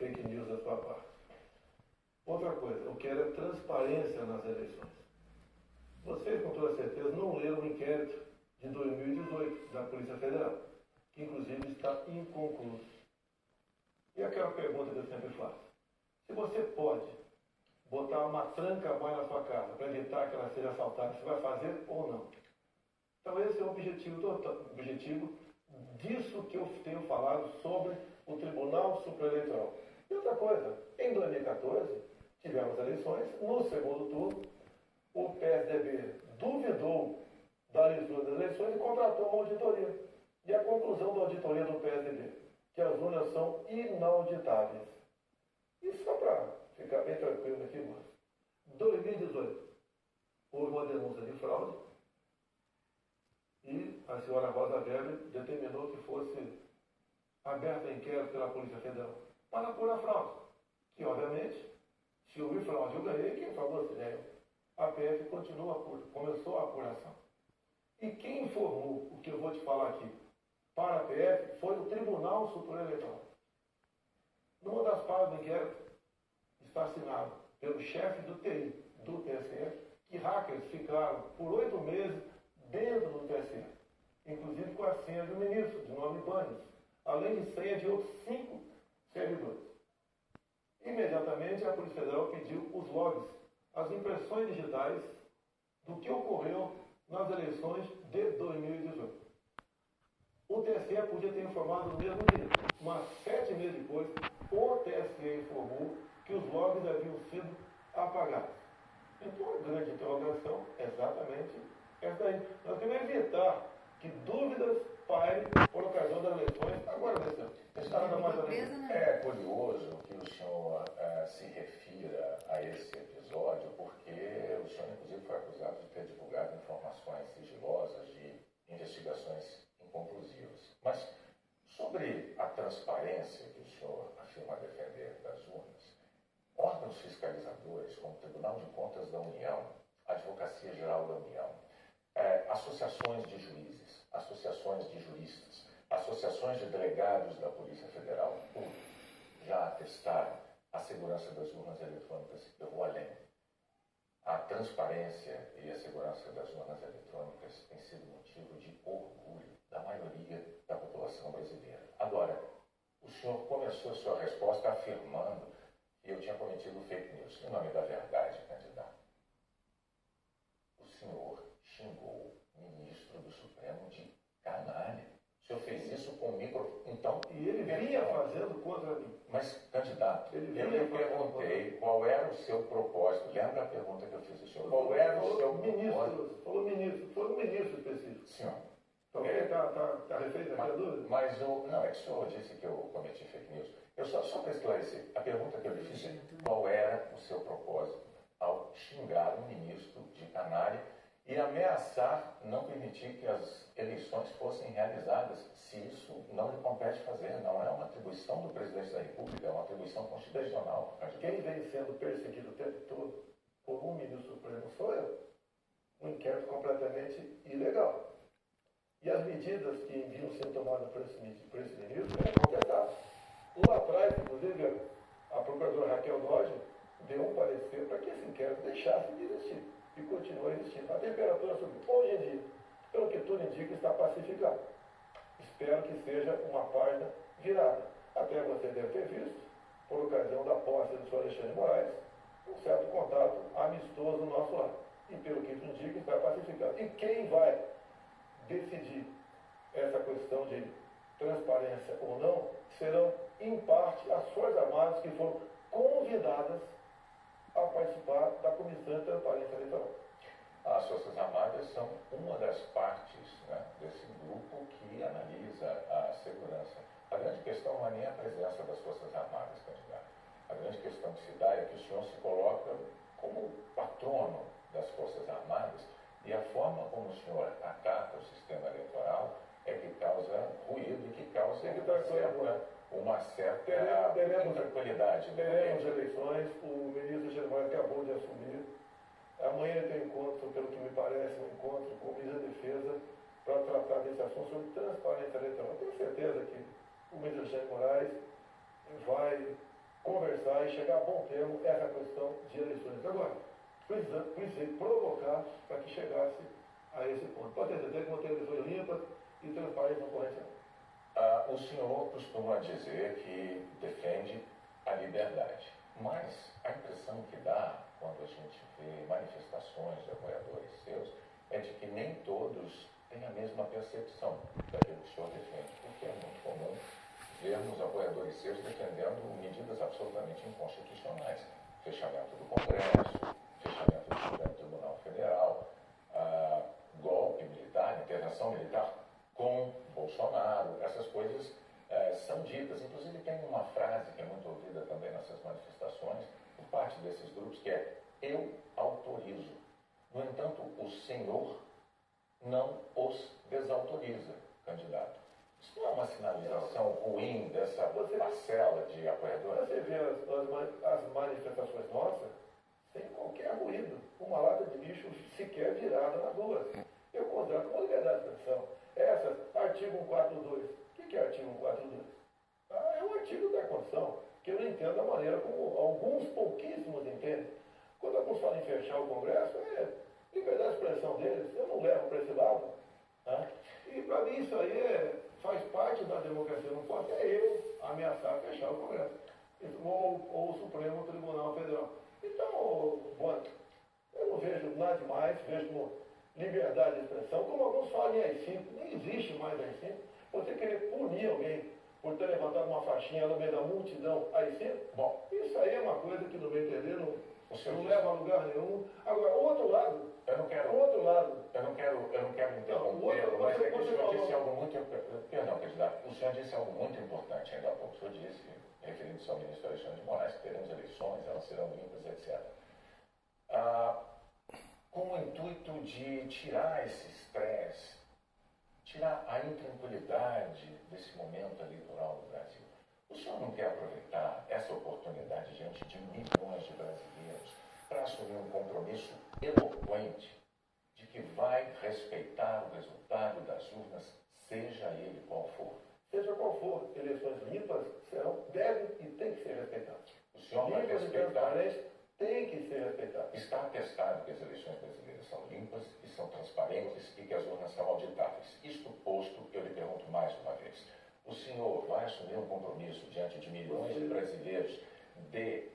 fake news da sua parte. Outra coisa, eu quero é transparência nas eleições. Vocês, com toda certeza, não leram o inquérito de 2018 da Polícia Federal, que inclusive está inconcluso. E aquela pergunta que eu sempre faço: se você pode botar uma tranca-boia na sua casa para evitar que ela seja assaltada, você vai fazer ou não? Então esse é o objetivo disso que eu tenho falado sobre o Tribunal Superior Eleitoral. E outra coisa, em 2014, tivemos eleições, no segundo turno, o PSDB duvidou da lisura das eleições e contratou uma auditoria. E a conclusão da auditoria do PSDB, que as urnas são inauditáveis. E só para ficar bem tranquilo aqui, moço, 2018, houve uma denúncia de fraude e a senhora Rosa Weber determinou que fosse aberto inquérito pela Polícia Federal para apurar a fraude. Que, obviamente, se houve fraude, eu ganhei, quem falou se ganhou. A PF começou a apuração. E quem informou o que eu vou te falar aqui para a PF foi o Tribunal Superior Eleitoral. Numa das páginas do inquérito está assinado pelo chefe do TI do TSE que hackers ficaram por 8 meses dentro do TSE, inclusive com a senha do ministro, de nome Banes, além de senha de outros 5 servidores. Imediatamente a Polícia Federal pediu os logs, as impressões digitais do que ocorreu nas eleições de 2018. O TSE podia ter informado no mesmo dia, mas 7 meses depois, o TSE informou que os logs haviam sido apagados. Então, a grande interrogação é exatamente essa aí. Nós queremos evitar que dúvidas pairem por ocasião das eleições. Agora, é curioso que o senhor se refira a esse episódio, porque o senhor, inclusive, foi acusado de ter divulgado informações sigilosas de investigações inconclusivas. Mas, sobre a transparência que o senhor afirma defender das urnas, órgãos fiscalizadores, como o Tribunal de Contas da União, a Advocacia Geral da União, associações de juízes, associações de juristas, associações de delegados da Polícia Federal, já atestaram a segurança das urnas eletrônicas. Eu vou além. A transparência e a segurança das urnas eletrônicas tem sido motivo de orgulho da maioria da população brasileira. Agora, o senhor começou a sua resposta afirmando que eu tinha cometido fake news. Em nome da verdade, candidato, o senhor xingou o ministro do Supremo de canalha. O senhor fez isso com o micro... Então, e ele vinha fazendo contra mim. Mas, candidato, eu lhe perguntei qual era o seu propósito. Lembra a pergunta que eu fiz ao senhor? Qual era o seu propósito? Falou ministro, foi um ministro específico. Senhor. Está refeito aqui a dúvida? Mas não, é que o senhor disse que eu cometi fake news. Eu só para esclarecer, a pergunta que eu lhe fiz é qual era o seu propósito ao xingar um ministro de canalha e ameaçar não permitir que as eleições fossem realizadas, se isso não lhe compete fazer, não é uma atribuição do presidente da República, é uma atribuição constitucional. Quem vem sendo perseguido o tempo todo por um ministro supremo sou eu. Um inquérito completamente ilegal. E as medidas que vinham sendo tomadas por esse ministro eram contestadas. Lá atrás, inclusive, a procuradora Raquel Dodge deu um parecer para que esse inquérito deixasse de existir. E continua existindo. A temperatura subiu. Hoje em dia, pelo que tudo indica, está pacificado. Espero que seja uma página virada. Até você deve ter visto, por ocasião da posse do senhor Alexandre de Moraes, um certo contato amistoso do nosso lado. E pelo que tudo indica, está pacificado. E quem vai decidir essa questão de transparência ou não serão, em parte, as Forças Armadas que foram convidadas a participar da Comissão de Transparência Eleitoral. As Forças Armadas são uma das partes, né, desse grupo que analisa a segurança. A grande questão não é nem a presença das Forças Armadas, candidato. A grande questão que se dá é que o senhor se coloca como patrono das Forças Armadas e a forma como o senhor acata o sistema eleitoral é que causa ruído e que causa uma certa intranquilidade. Teremos eleições, o ministro Germano acabou de assumir. Amanhã tem um encontro, pelo que me parece, um encontro com o ministro da Defesa para tratar desse assunto sobre transparência eleitoral. Eu tenho certeza que o ministro Alexandre de Moraes vai conversar e chegar a bom termo essa questão de eleições. Agora, precisei provocar para que chegasse a esse ponto. Pode ter certeza que vão ter eleições limpas e transparentes na concorrência. O senhor costuma dizer que defende a liberdade, mas a impressão que dá quando a gente vê manifestações de apoiadores seus é de que nem todos têm a mesma percepção daquilo que o senhor defende, porque é muito comum vermos apoiadores seus defendendo medidas absolutamente inconstitucionais, fechamento do Congresso, fechamento do Supremo Tribunal Federal, golpe militar, intervenção militar com Bolsonaro, essas coisas são ditas. Inclusive tem uma frase que é muito ouvida também nessas manifestações, por parte desses grupos, que é: eu autorizo. No entanto, o senhor não os desautoriza, candidato. Isso não é uma sinalização ruim dessa parcela de apoiadores? Você vê as manifestações nossas sem qualquer ruído, uma lata de lixo sequer virada nas ruas. Eu considero como liberdade de expressão. Essa, artigo 142. O que é artigo 142? É um artigo da Constituição, que eu não entendo da maneira como alguns pouquíssimos entendem. Quando alguns falam em fechar o Congresso, é liberdade de expressão deles, eu não levo para esse lado. Né? E para mim isso aí faz parte da democracia, não pode ser eu ameaçar fechar o Congresso, ou o Supremo Tribunal Federal. Então, bom, eu não vejo nada demais, vejo como liberdade de expressão, como alguns falam em AI-5, nem existe mais AI-5. Você querer punir alguém por ter levantado uma faixinha no meio da multidão AI-5, bom, isso aí é uma coisa que, no meu entender, não leva a lugar nenhum. Agora, o outro lado, eu não quero interromper, mas é que o senhor disse algo muito... Perdão, candidato, o senhor disse algo muito importante ainda há pouco. O senhor disse, referindo-se ao ministro Alexandre de Moraes, que teremos eleições, elas serão limpas, etc. Com o intuito de tirar esse estresse, tirar a intranquilidade desse momento eleitoral no Brasil, o senhor não quer aproveitar essa oportunidade diante de milhões de brasileiros para assumir um compromisso eloquente de que vai respeitar o resultado das urnas, seja ele qual for? Seja qual for, eleições limpas serão, devem e têm que ser respeitadas. O senhor vai limpas respeitar? Tem que ser respeitadas. Está atestado que as eleições brasileiras são limpas e são transparentes e que as urnas são auditáveis. Isto posto, eu lhe pergunto mais uma vez. O senhor vai assumir um compromisso diante de milhões de brasileiros de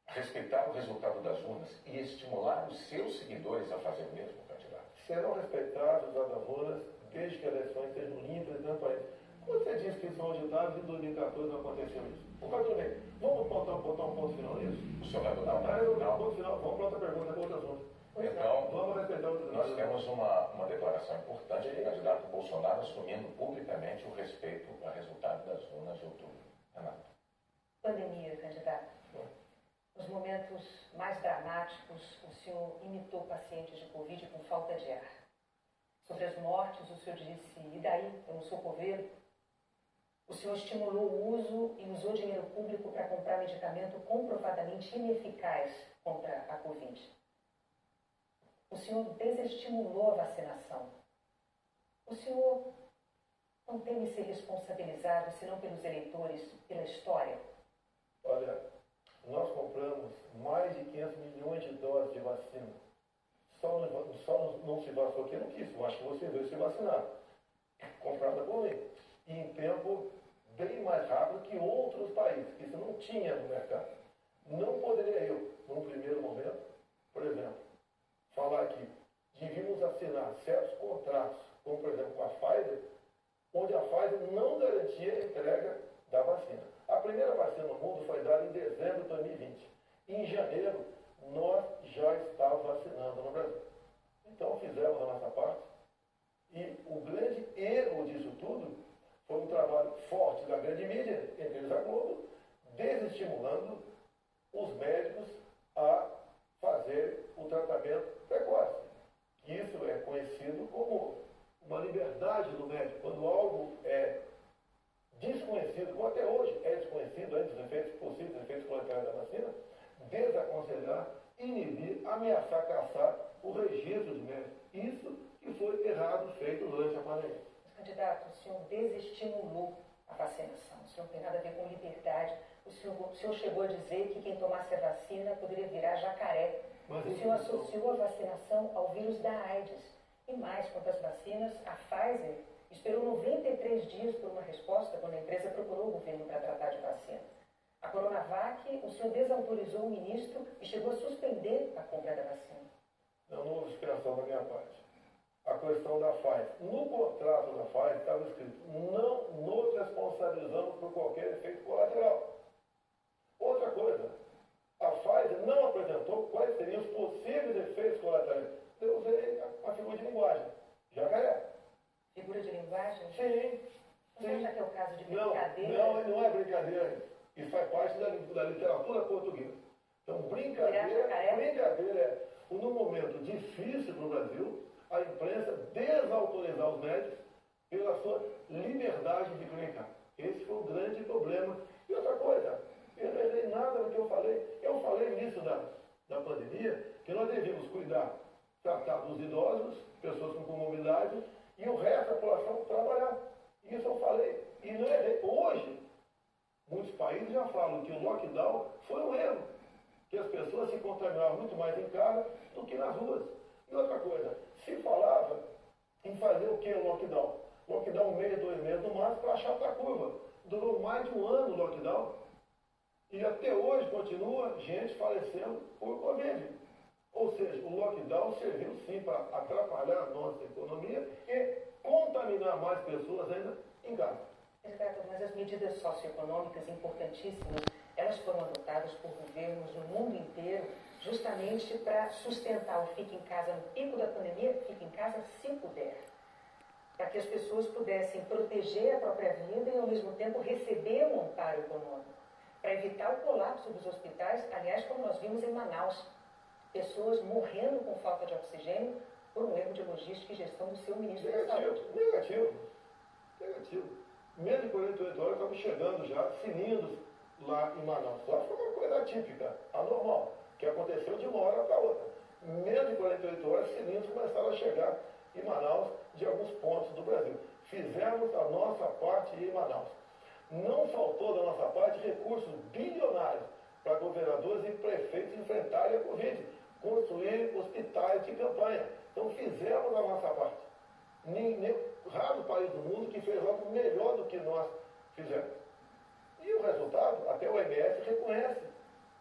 respeitar o resultado das urnas e estimular os seus seguidores a fazer o mesmo, candidato? Serão respeitados as urnas desde que as eleições sejam limpas e transparentes. Você disse que são auditáveis e em 2014 não aconteceu isso. Mas tudo bem, vamos botar um ponto final nisso? O senhor vai botar um ponto final? Vamos para outra pergunta, para outro assunto. Então, vamos respeitar outro nós temos uma declaração importante do candidato Bolsonaro assumindo publicamente o respeito ao resultado das urnas de outubro. Renato. Pandemia, candidato. Nos momentos mais dramáticos, o senhor imitou pacientes de Covid com falta de ar. Sobre as mortes, o senhor disse: e daí? Eu não sou coveiro? O senhor estimulou o uso e usou dinheiro público para comprar medicamento comprovadamente ineficaz contra a Covid. O senhor desestimulou a vacinação. O senhor não teme ser responsabilizado, senão pelos eleitores, pela história? Olha, nós compramos mais de 500 milhões de doses de vacina. Só não se vacinou quem não quis. Eu acho que você veio se vacinar. Comprada por mim. E em tempo bem mais rápido que outros países, que isso não tinha no mercado. Não poderia eu, num primeiro momento, por exemplo, falar que devíamos assinar certos contratos, como por exemplo com a Pfizer, onde a Pfizer não garantia a entrega da vacina. A primeira vacina no mundo foi dada em dezembro de 2020. Em janeiro, nós já estávamos vacinando no Brasil. Então fizemos a nossa parte. E o grande erro disso tudo foi um trabalho forte da grande mídia, entre eles a Globo, desestimulando os médicos a fazer o tratamento precoce. Isso é conhecido como uma liberdade do médico. Quando algo é desconhecido, como até hoje é desconhecido, antes dos efeitos possíveis, efeitos colaterais da vacina, desaconselhar, inibir, ameaçar, caçar o registro de médicos. Isso que foi errado feito durante a pandemia. Candidato, o senhor desestimulou a vacinação. O senhor não tem nada a ver com liberdade. O senhor chegou a dizer que quem tomasse a vacina poderia virar jacaré. O senhor associou a vacinação ao vírus da AIDS. E mais, quanto às vacinas, a Pfizer esperou 93 dias por uma resposta quando a empresa procurou o governo para tratar de vacina. A Coronavac, o senhor desautorizou o ministro e chegou a suspender a compra da vacina. Não houve expressão da minha parte. A questão da Pfizer. No contrato da Pfizer estava escrito: não nos responsabilizamos por qualquer efeito colateral. Outra coisa, a Pfizer não apresentou quais seriam os possíveis efeitos colaterais. Eu usei a figura de linguagem. Jacaré. Figura de linguagem? Sim. Você acha que é o caso de brincadeira? Não é brincadeira. Isso faz parte da literatura portuguesa. Então, brincadeira é, num momento difícil para o Brasil, a imprensa desautorizar os médicos pela sua liberdade de clinicar. Esse foi o grande problema. E outra coisa, eu não errei nada do que eu falei. Eu falei no início da pandemia que nós devíamos tratar dos idosos, pessoas com comorbidade, e o resto da população trabalhar. Isso eu falei. E não errei. Hoje, muitos países já falam que o lockdown foi um erro, que as pessoas se contaminavam muito mais em casa do que nas ruas. E outra coisa, se falava em fazer o que o lockdown? Lockdown 1 mês, 2 meses no máximo para achatar a curva. Durou mais de um ano o lockdown. E até hoje continua gente falecendo por Covid. Ou seja, o lockdown serviu sim para atrapalhar a nossa economia e contaminar mais pessoas ainda em casa. Exato, mas as medidas socioeconômicas importantíssimas, elas foram adotadas por governos no mundo inteiro justamente para sustentar o fique em casa no pico da pandemia, fique em casa se puder. Para que as pessoas pudessem proteger a própria vida e ao mesmo tempo receber um amparo econômico. Para evitar o colapso dos hospitais, aliás, como nós vimos em Manaus, pessoas morrendo com falta de oxigênio por um erro de logística e gestão do seu ministro da Saúde. Negativo. Menos de 48 horas estamos chegando já, cilindros lá em Manaus. Só foi uma coisa atípica, anormal, que aconteceu de uma hora para outra. Menos de 48 horas, cilindros começaram a chegar em Manaus de alguns pontos do Brasil. Fizemos a nossa parte em Manaus. Não faltou da nossa parte recursos bilionários para governadores e prefeitos enfrentarem a Covid, construir hospitais de campanha. Então fizemos a nossa parte. Raro país do mundo que fez algo melhor do que nós fizemos. E o resultado, até o OMS reconhece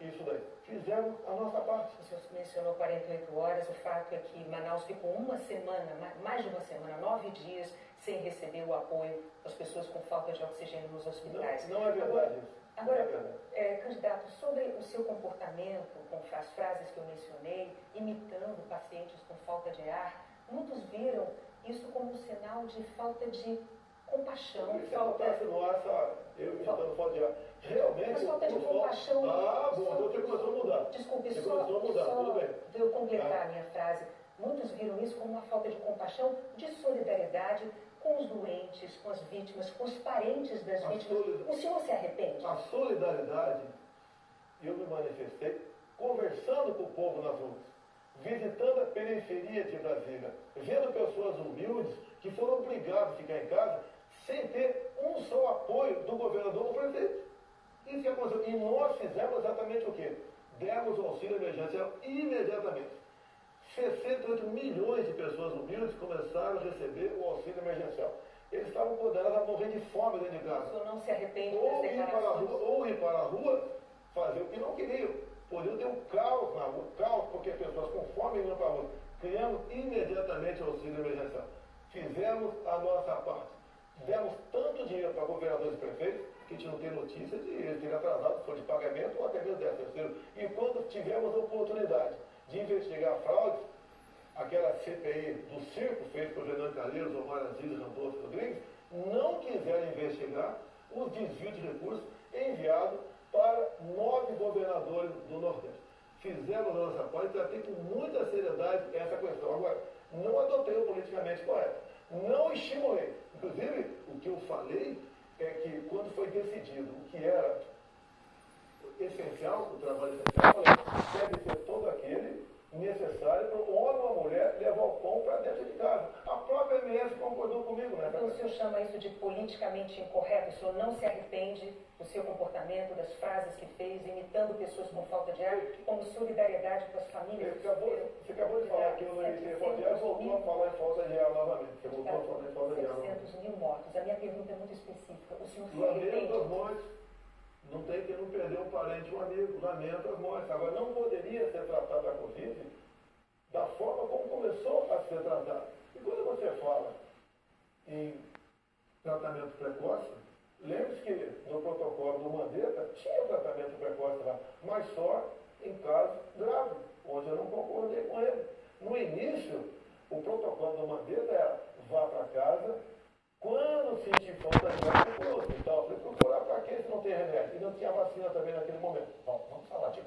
isso daí. Fizemos a nossa parte. O senhor mencionou 48 horas, o fato é que Manaus ficou uma semana, mais de uma semana, 9 dias, sem receber o apoio das pessoas com falta de oxigênio nos hospitais. Não é verdade isso. Agora, candidato, sobre o seu comportamento, com as frases que eu mencionei, imitando pacientes com falta de ar, muitos viram isso como um sinal de falta de compaixão. Se faltasse no ar, sabe? Eu imitando falta de ar. Realmente... Mas falta de compaixão... Você começou a mudar. Desculpe, só tudo bem. De eu completar a minha frase. Muitos viram isso como uma falta de compaixão, de solidariedade com os doentes, com as vítimas, com os parentes das vítimas. O senhor se arrepende? A solidariedade, eu me manifestei conversando com o povo nas ruas, visitando a periferia de Brasília, vendo pessoas humildes que foram obrigadas a ficar em casa sem ter um só apoio do governador ou prefeito. Isso que aconteceu. E nós fizemos exatamente o quê? Demos o auxílio emergencial imediatamente. 68 milhões de pessoas humildes começaram a receber o auxílio emergencial. Eles estavam condenados a morrer de fome dentro de casa. O senhor não se arrepende das declarações? Ou ir para a rua, fazer o que não queriam. Podiam ter um caos na rua, caos porque pessoas com fome iam para a rua. Criamos imediatamente o auxílio emergencial. Fizemos a nossa parte. Demos tanto dinheiro para governadores e prefeitos que a gente não tem notícia de eles terem atrasado, se for de pagamento ou até mesmo 10%. E quando tivemos a oportunidade de investigar fraudes, aquela CPI do circo feita por Renan Calheiros, Omar Aziz e Randolfo Rodrigues, não quiseram investigar os desvios de recursos enviados para 9 governadores do Nordeste. Fizemos a nossa parte e tratei com muita seriedade essa questão. Agora, não adotei o politicamente correto. Não estimulei. Inclusive, o que eu falei é que quando foi decidido o que era essencial, o trabalho essencial, deve ser todo aquele necessário para um homem ou uma mulher levar o pão para dentro de casa. A própria MS concordou comigo, né? Então o senhor chama isso de politicamente incorreto? O senhor não se arrepende do seu comportamento, das frases que fez, imitando pessoas com falta de ar, como solidariedade com as famílias? Você acabou de falar que eu não imitei falta de ar, voltou a falar em falta de ar novamente. Você voltou a falar em falta de ar novamente. 700 mil mortos. A minha pergunta é muito específica. O senhor se Lamento arrepende? as mortes. Não tem que não perder um parente, um amigo. Lamento as mortes. Agora, não poderia ser tratado a Covid da forma como começou a ser tratado. E quando você fala em tratamento precoce, lembre-se que no protocolo do Mandetta tinha tratamento precoce lá, mas só em caso grave, onde eu não concordei com ele. No início, o protocolo do Mandetta era vá para casa, quando sentir falta de ar, procura o hospital. Eu falei, procurar para quê se não tem remédio? E não tinha vacina também naquele momento. Bom, vamos falar de